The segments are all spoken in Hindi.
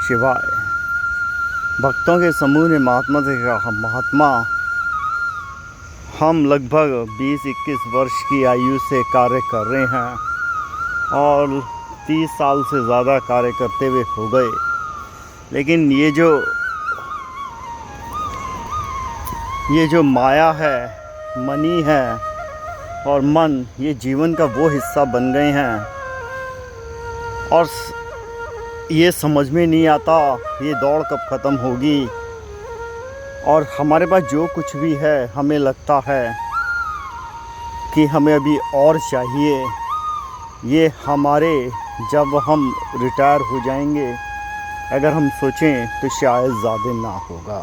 शिवाय। भक्तों के समूह ने महात्मा से कहा, महात्मा, हम लगभग 20-21 वर्ष की आयु से कार्य कर रहे हैं और 30 साल से ज़्यादा कार्य करते हुए हो गए, लेकिन ये जो माया है, मनी है और मन, ये जीवन का वो हिस्सा बन गए हैं और ये समझ में नहीं आता ये दौड़ कब ख़त्म होगी। और हमारे पास जो कुछ भी है हमें लगता है कि हमें अभी और चाहिए। ये हमारे, जब हम रिटायर हो जाएंगे, अगर हम सोचें तो शायद ज़्यादा ना होगा।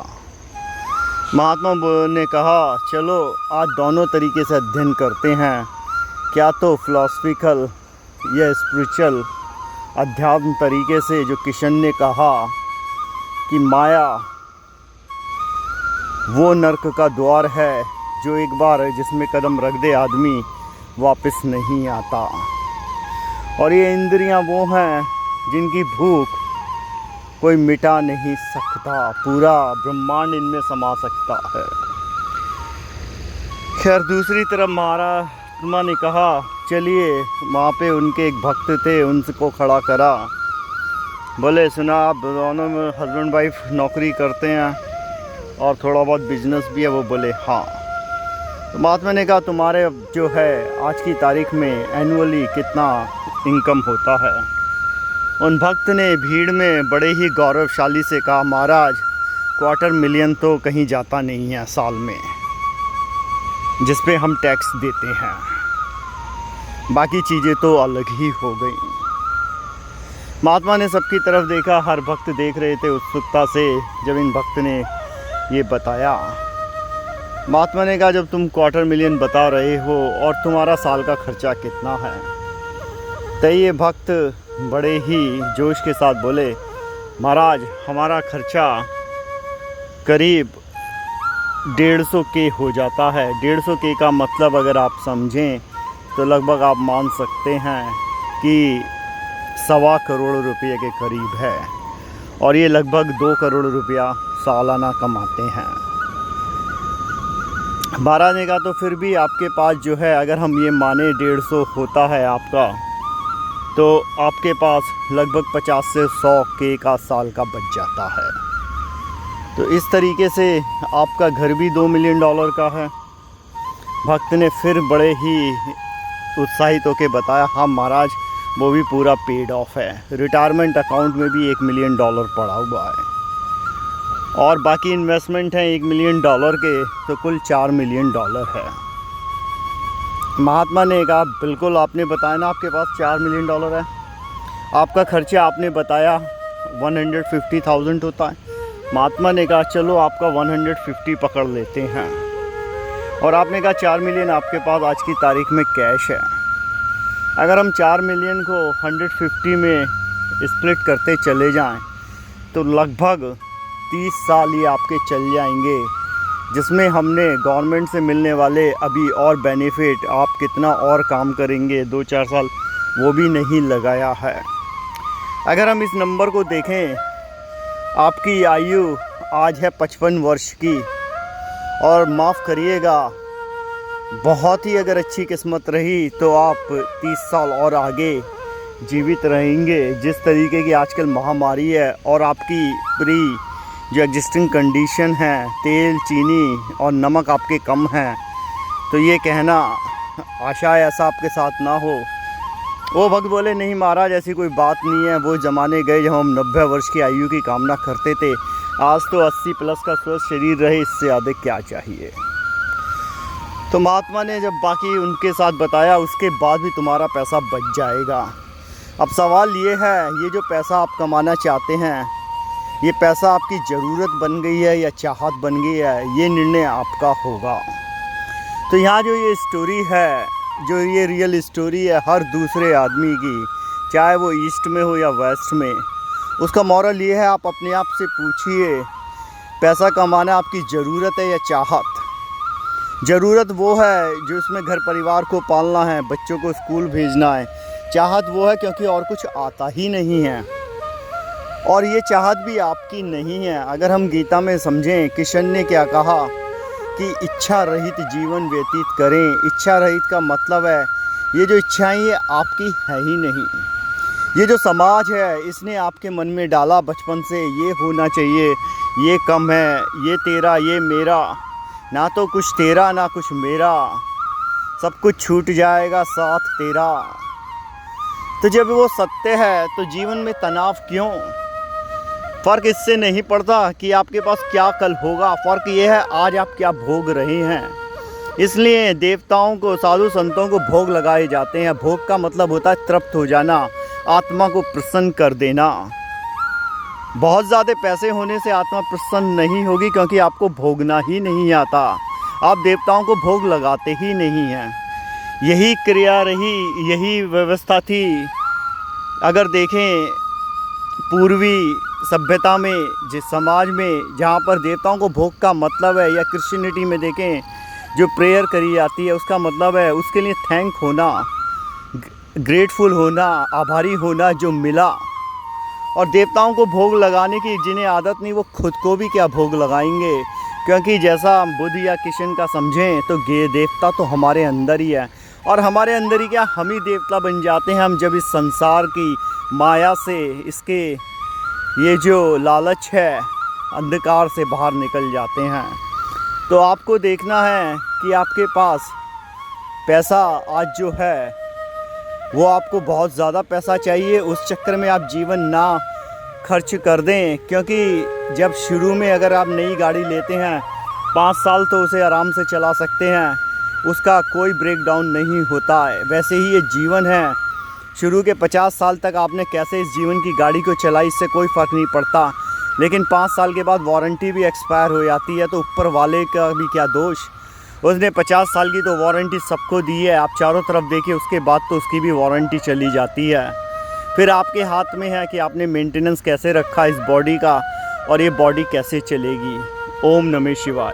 महात्मा ने कहा, चलो आज दोनों तरीके से अध्ययन करते हैं, क्या तो फिलॉसफिकल या स्पिरिचुअल अध्यात्म तरीके से, जो किशन ने कहा कि माया वो नर्क का द्वार है जो एक बार जिसमें कदम रख दे आदमी वापस नहीं आता, और ये इंद्रियां वो हैं जिनकी भूख कोई मिटा नहीं सकता, पूरा ब्रह्मांड इनमें समा सकता है। खैर, दूसरी तरफ महात्मा ने कहा, चलिए, वहाँ पे उनके एक भक्त थे, उनको खड़ा करा। बोले, सुना, आप दोनों में हस्बैंड वाइफ नौकरी करते हैं और थोड़ा बहुत बिजनेस भी है? वो बोले हाँ। तो महात्मा ने कहा, तुम्हारे जो है आज की तारीख में एनुअली कितना इनकम होता है? उन भक्त ने भीड़ में बड़े ही गौरवशाली से कहा, महाराज, 250,000 तो कहीं जाता नहीं है साल में, जिस पे हम टैक्स देते हैं, बाकी चीज़ें तो अलग ही हो गई। महात्मा ने सबकी तरफ देखा, हर भक्त देख रहे थे उत्सुकता से। जब इन भक्त ने ये बताया, महात्मा ने कहा, जब तुम 250,000 बता रहे हो और तुम्हारा साल का खर्चा कितना है? तो ये भक्त बड़े ही जोश के साथ बोले, महाराज, हमारा खर्चा करीब 150 के हो जाता है। 150 के का मतलब अगर आप समझें तो लगभग आप मान सकते हैं कि 1.25 करोड़ रुपये के करीब है, और ये लगभग 2 करोड़ रुपया सालाना कमाते हैं। महाराज ने कहा, तो फिर भी आपके पास जो है, अगर हम ये माने 150 होता है आपका, तो आपके पास लगभग 50 से 100 के का साल का बच जाता है। तो इस तरीके से आपका घर भी $2 मिलियन का है। भक्त ने फिर बड़े ही उत्साहित होकर बताया, हाँ महाराज, वो भी पूरा पेड ऑफ है, रिटायरमेंट अकाउंट में भी $1 मिलियन पड़ा हुआ है, और बाकी इन्वेस्टमेंट हैं $1 मिलियन के, तो कुल $4 मिलियन है। महात्मा ने कहा, बिल्कुल, आपने बताया ना आपके पास $4 मिलियन है। आपका खर्चा आपने बताया 150,000 होता है। महात्मा ने कहा, चलो आपका 150 पकड़ लेते हैं, और आपने कहा 4 मिलियन आपके पास आज की तारीख में कैश है। अगर हम 4 मिलियन को 150 में स्प्लिट करते चले जाएं, तो लगभग 30 साल ये आपके चल जाएंगे, जिसमें हमने गवर्नमेंट से मिलने वाले अभी और बेनिफिट, आप कितना और काम करेंगे 2-4 साल, वो भी नहीं लगाया है। अगर हम इस नंबर को देखें, आपकी आयु आज है 55 वर्ष की, और माफ़ करिएगा, बहुत ही अगर अच्छी किस्मत रही तो आप 30 साल और आगे जीवित रहेंगे। जिस तरीके की आजकल महामारी है और आपकी पूरी जो एग्जिस्टिंग कंडीशन है, तेल, चीनी और नमक आपके कम हैं, तो ये कहना आशा ऐसा आपके साथ ना हो। वो भक्त बोले, नहीं महाराज, ऐसी कोई बात नहीं है, वो ज़माने गए जब हम 90 वर्ष की आयु की कामना करते थे। आज तो 80 प्लस का स्वस्थ शरीर रहे, इससे ज़्यादा क्या चाहिए। तो महात्मा ने जब बाकी उनके साथ बताया, उसके बाद भी तुम्हारा पैसा बच जाएगा। अब सवाल ये है, ये जो पैसा आप कमाना चाहते हैं, ये पैसा आपकी ज़रूरत बन गई है या चाहत बन गई है, ये निर्णय आपका होगा। तो यहाँ जो ये स्टोरी है, जो ये रियल स्टोरी है हर दूसरे आदमी की, चाहे वो ईस्ट में हो या वेस्ट में, उसका मॉरल ये है, आप अपने आप से पूछिए, पैसा कमाना आपकी ज़रूरत है या चाहत? ज़रूरत वो है जो इसमें घर परिवार को पालना है, बच्चों को स्कूल भेजना है। चाहत वो है क्योंकि और कुछ आता ही नहीं है। और ये चाहत भी आपकी नहीं है। अगर हम गीता में समझें, कृष्ण ने क्या कहा कि इच्छा रहित जीवन व्यतीत करें। इच्छा रहित का मतलब है ये जो इच्छाएं ये आपकी है ही नहीं। ये जो समाज है इसने आपके मन में डाला बचपन से, ये होना चाहिए, ये कम है, ये तेरा, ये मेरा, ना तो कुछ तेरा ना कुछ मेरा, सब कुछ छूट जाएगा साथ तेरा। तो जब वो सत्य है तो जीवन में तनाव क्यों? फ़र्क इससे नहीं पड़ता कि आपके पास क्या कल होगा, फ़र्क ये है आज आप क्या भोग रहे हैं। इसलिए देवताओं को, साधु संतों को भोग लगाए जाते हैं। भोग का मतलब होता है तृप्त हो जाना, आत्मा को प्रसन्न कर देना। बहुत ज़्यादा पैसे होने से आत्मा प्रसन्न नहीं होगी, क्योंकि आपको भोगना ही नहीं आता। आप देवताओं को भोग लगाते ही नहीं हैं। यही क्रिया रही, यही व्यवस्था थी। अगर देखें पूर्वी सभ्यता में, जिस समाज में जहाँ पर देवताओं को भोग का मतलब है, या क्रिश्चियनिटी में देखें जो प्रेयर करी जाती है उसका मतलब है उसके लिए थैंक होना, ग्रेटफुल होना, आभारी होना जो मिला। और देवताओं को भोग लगाने की जिन्हें आदत नहीं वो खुद को भी क्या भोग लगाएंगे, क्योंकि जैसा बुद्ध या कृष्ण का समझें तो देवता तो हमारे अंदर ही है। और हमारे अंदर ही क्या, हम ही देवता बन जाते हैं हम जब इस संसार की माया से, इसके ये जो लालच है अंधकार से बाहर निकल जाते हैं। तो आपको देखना है कि आपके पास पैसा आज जो है वो आपको बहुत ज़्यादा पैसा चाहिए, उस चक्कर में आप जीवन ना खर्च कर दें। क्योंकि जब शुरू में अगर आप नई गाड़ी लेते हैं 5 साल तो उसे आराम से चला सकते हैं, उसका कोई ब्रेक डाउन नहीं होता है। वैसे ही ये जीवन है, शुरू के 50 साल तक आपने कैसे इस जीवन की गाड़ी को चलाई इससे कोई फ़र्क नहीं पड़ता, लेकिन 5 साल के बाद वारंटी भी एक्सपायर हो जाती है। तो ऊपर वाले का भी क्या दोष, उसने 50 साल की तो वारंटी सबको दी है। आप चारों तरफ देखिए, उसके बाद तो उसकी भी वारंटी चली जाती है। फिर आपके हाथ में है कि आपने मेंटेनेंस कैसे रखा इस बॉडी का, और ये बॉडी कैसे चलेगी। ओम नमः शिवाय।